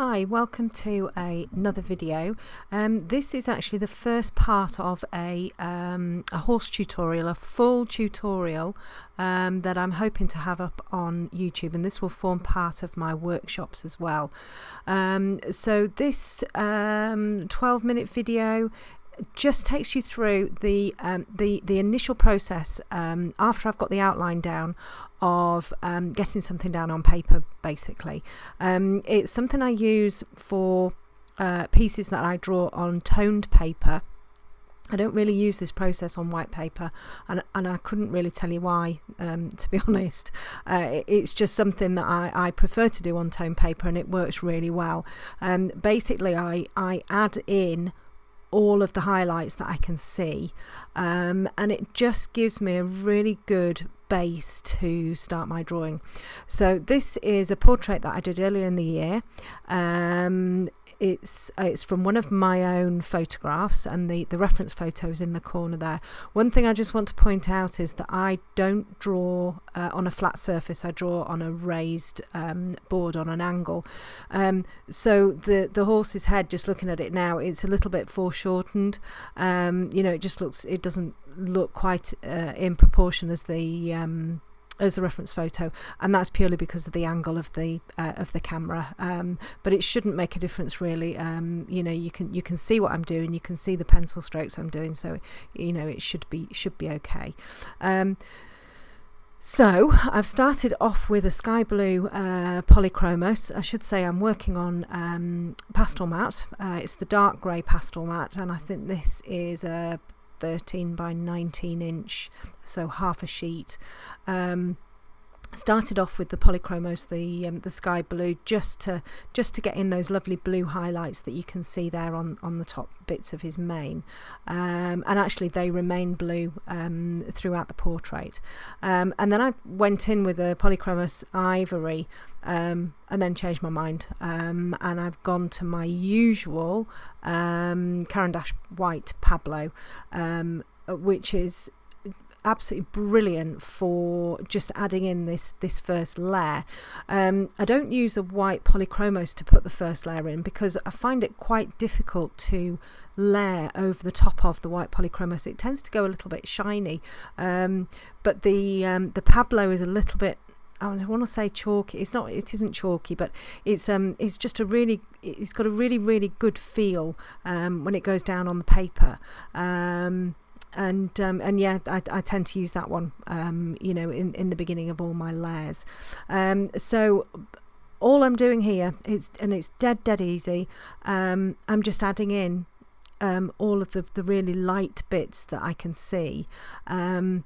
Hi, welcome to another video. This is actually the first part of a horse tutorial, a full tutorial that I'm hoping to have up on YouTube, and this will form part of my workshops as well. So this 12-minute video just takes you through the initial process after I've got the outline down of getting something down on paper, basically. It's something I use for pieces that I draw on toned paper. I don't really use this process on white paper, and I couldn't really tell you why, to be honest. It's just something that I prefer to do on toned paper, and it works really well. Basically, I add in all of the highlights that I can see, and it just gives me a really good base to start my drawing. So this is a portrait that I did earlier in the year. It's from one of my own photographs, and the reference photo is in the corner there. One thing I just want to point out is that I don't draw on a flat surface. I draw on a raised board on an angle. So the horse's head, just looking at it now, it's a little bit foreshortened. It doesn't look quite in proportion as the reference photo, and that's purely because of the angle of the camera, but it shouldn't make a difference really. You can see what I'm doing, you can see the pencil strokes I'm doing, so it should be okay. So I've started off with a sky blue polychromos. I should say I'm working on Pastelmat. It's the dark grey Pastelmat, and I think this is a 13 by 19 inch, so half a sheet. Started off with the polychromos, the sky blue, just to get in those lovely blue highlights that you can see there on the top bits of his mane, and actually they remain blue throughout the portrait. And then I went in with a polychromos ivory, and then changed my mind, and I've gone to my usual Caran D'Ache white Pablo, which is absolutely brilliant for just adding in this first layer. I don't use a white polychromos to put the first layer in, because I find it quite difficult to layer over the top of the white polychromos. It tends to go a little bit shiny, but the Pablo is a little bit, I want to say chalky. It isn't chalky, but it's just it's got a really good feel when it goes down on the paper. And yeah, I tend to use that one, in the beginning of all my layers. So all I'm doing here is, and it's dead easy, I'm just adding in all of the really light bits that I can see, and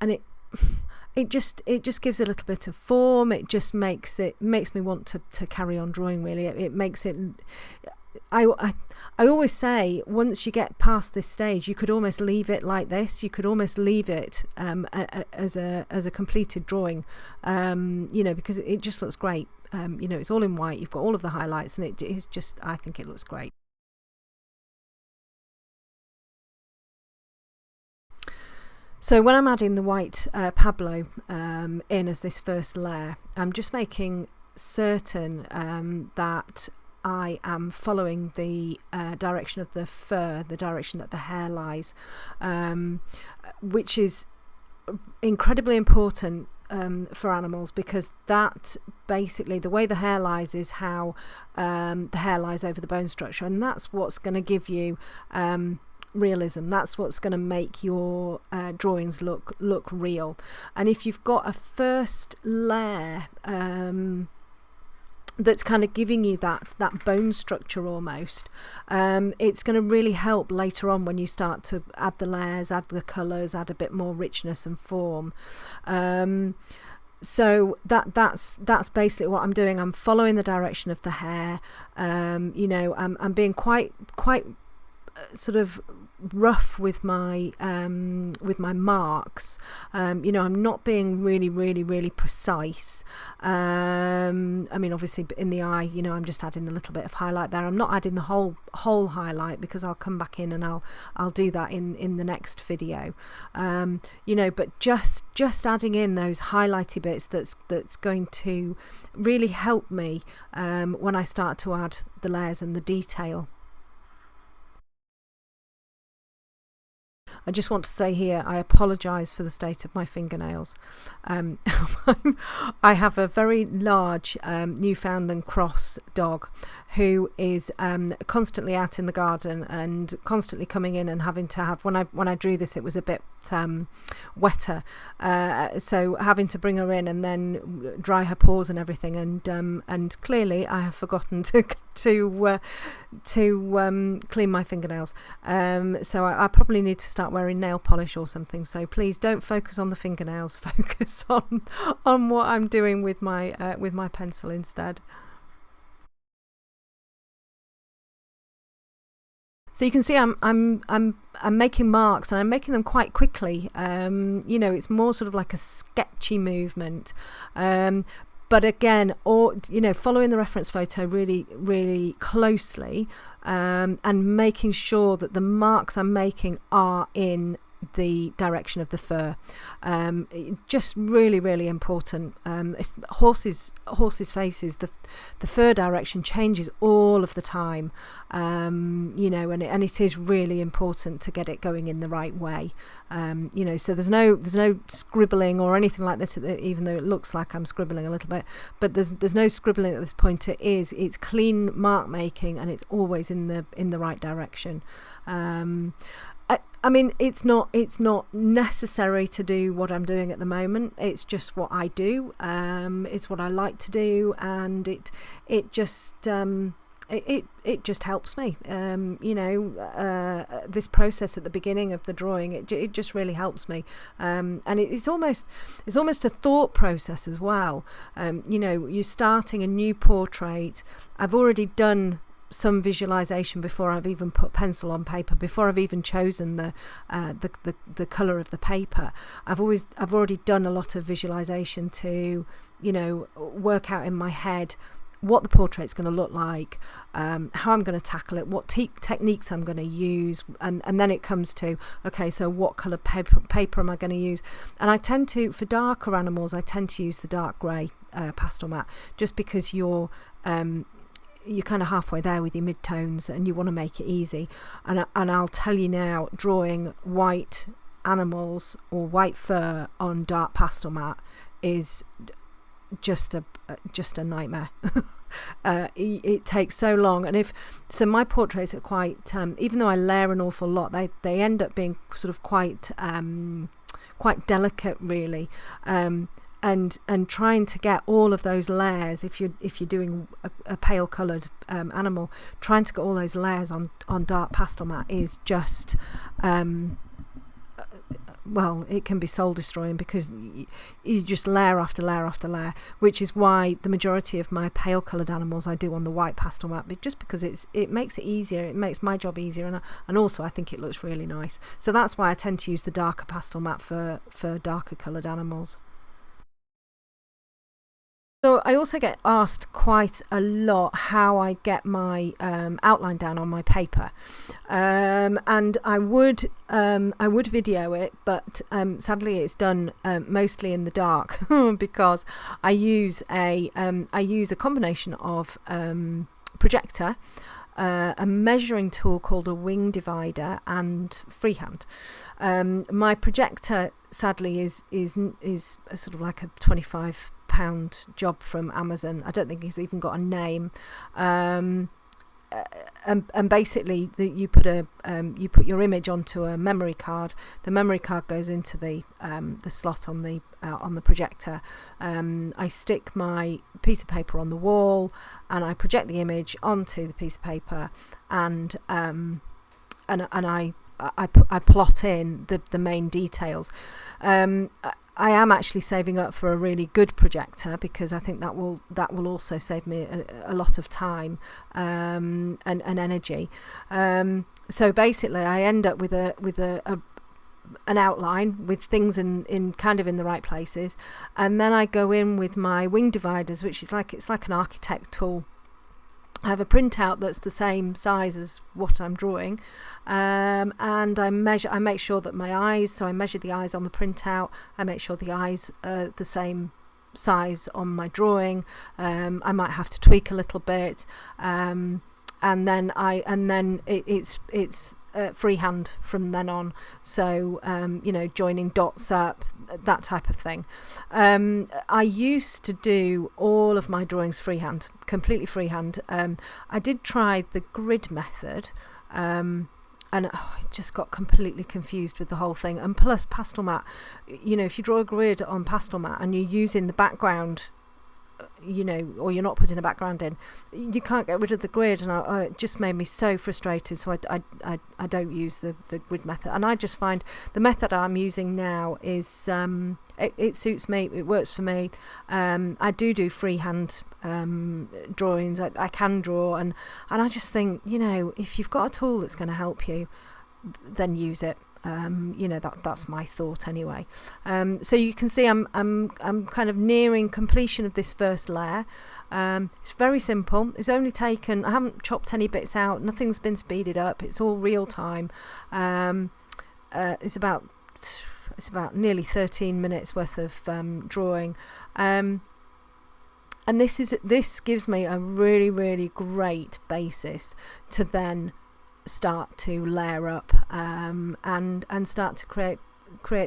it just gives a little bit of form. It just makes me want to carry on drawing, really. It makes it, I always say, once you get past this stage, you could almost leave it like this. You could almost leave it as a completed drawing, because it just looks great. It's all in white. You've got all of the highlights, and it is just, I think it looks great. So when I'm adding the white Pablo in as this first layer, I'm just making certain that I am following the direction of the fur, the direction that the hair lies, which is incredibly important for animals, because that basically, the way the hair lies is how the hair lies over the bone structure, and that's what's going to give you realism. That's what's going to make your drawings look real. And if you've got a first layer that's kind of giving you that bone structure almost, it's going to really help later on when you start to add the layers, add the colours, add a bit more richness and form. So that's basically what I'm doing. I'm following the direction of the hair. I'm being quite sort of rough with my marks. You know, I'm not being really precise. I mean, obviously in the eye, you know, I'm just adding a little bit of highlight there. I'm not adding the whole highlight, because I'll come back in and I'll do that in the next video. You know, but just adding in those highlighty bits that's going to really help me when I start to add the layers and the detail. I just want to say here, I apologise for the state of my fingernails. I have a very large Newfoundland cross dog who is constantly out in the garden and constantly coming in and having to have, when I drew this, it was a bit wetter, so having to bring her in and then dry her paws and everything, and clearly I have forgotten to clean my fingernails, so I probably need to start wearing nail polish or something. So please don't focus on the fingernails, focus on what I'm doing with my pencil instead. So you can see I'm making marks, and I'm making them quite quickly. You know, it's more sort of like a sketchy movement. But again, you know, following the reference photo really closely, and making sure that the marks I'm making are in the direction of the fur. Just really important. Horses' faces, the fur direction changes all of the time, you know, and it is really important to get it going in the right way. You know, so there's no scribbling or anything like this, even though it looks like I'm scribbling a little bit, but there's no scribbling at this point. It's clean mark making, and it's always in the right direction. I mean, it's not necessary to do what I'm doing at the moment. It's just what I do. It's what I like to do, and it just helps me. You know, this process at the beginning of the drawing, it just really helps me. And it's almost a thought process as well. You know, you're starting a new portrait. I've already done some visualization before I've even put pencil on paper, before I've even chosen the color of the paper. I've already done a lot of visualization to, you know, work out in my head what the portrait's going to look like, how I'm going to tackle it, what techniques I'm going to use, and then it comes to, okay, so what colour paper am I going to use? And I tend to, for darker animals, I tend to use the dark grey Pastelmat, just because you're kind of halfway there with your mid-tones and you want to make it easy. And I'll tell you now, drawing white animals or white fur on dark Pastelmat is just a nightmare. It takes so long, and so my portraits are quite, even though I layer an awful lot, they end up being sort of quite delicate, really. And trying to get all of those layers, if you're doing a pale coloured animal, trying to get all those layers on dark Pastelmat is just well, it can be soul destroying, because you just layer after layer after layer, which is why the majority of my pale coloured animals I do on the white Pastelmat, just because it makes it easier, it makes my job easier, and also I think it looks really nice. So that's why I tend to use the darker Pastelmat for darker coloured animals. So I also get asked quite a lot how I get my outline down on my paper, and I would video it, but sadly it's done mostly in the dark because I use a combination of projector, a measuring tool called a wing divider, and freehand. My projector sadly is a sort of like a £25 job from Amazon. I don't think it's even got a name. And basically you put your image onto a memory card. The memory card goes into the slot on the projector. I stick my piece of paper on the wall, and I project the image onto the piece of paper, and I plot in the main details. I am actually saving up for a really good projector, because I think that will also save me a lot of time and energy. So basically, I end up with an outline with things in kind of in the right places, and then I go in with my wing dividers, which is like an architect tool. I have a printout that's the same size as what I'm drawing, and I make sure that my eyes, so I measure the eyes on the printout, I make sure the eyes are the same size on my drawing. I might have to tweak a little bit, and then it's freehand from then on, so joining dots up, that type of thing. I used to do all of my drawings freehand, completely freehand. I did try the grid method, and I just got completely confused with the whole thing. And plus, Pastelmat, if you draw a grid on Pastelmat and you're using the background, or you're not putting a background in, you can't get rid of the grid, and it just made me so frustrated. So I don't use the grid method, and I just find the method I'm using now is it suits me, it works for me. I do freehand drawings. I can draw, and I just think, if you've got a tool that's going to help you, then use it. That's my thought anyway. So you can see I'm kind of nearing completion of this first layer. It's very simple. It's only taken, I haven't chopped any bits out, nothing's been speeded up, it's all real time. It's about nearly 13 minutes worth of drawing, and this gives me a really, really great basis to then start to layer up and start to create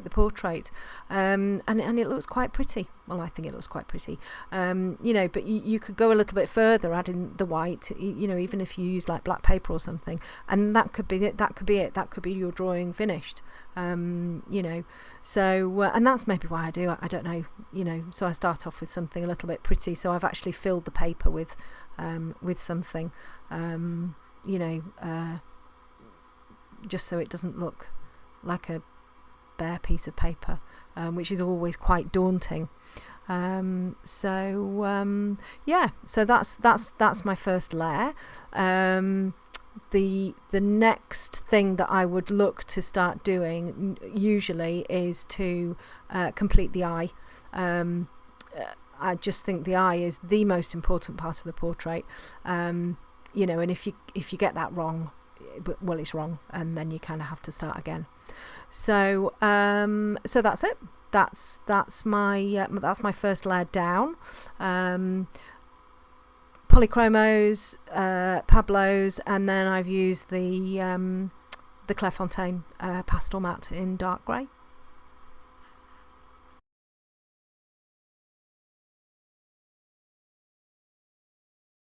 the portrait, and it looks quite pretty. Well, I think it looks quite pretty, but you could go a little bit further, adding the white, even if you use like black paper or something, and that could be it, that could be your drawing finished. So and that's maybe why I do it, I don't know, so I start off with something a little bit pretty, so I've actually filled the paper with something, just so it doesn't look like a bare piece of paper, which is always quite daunting. So that's my first layer. The next thing that I would look to start doing usually is to complete the eye. I just think the eye is the most important part of the portrait, and if you get that wrong, well, it's wrong, and then you kind of have to start again. So that's it. That's my first layer down. Polychromos, Pablos, and then I've used the Clairefontaine Pastelmat in dark grey.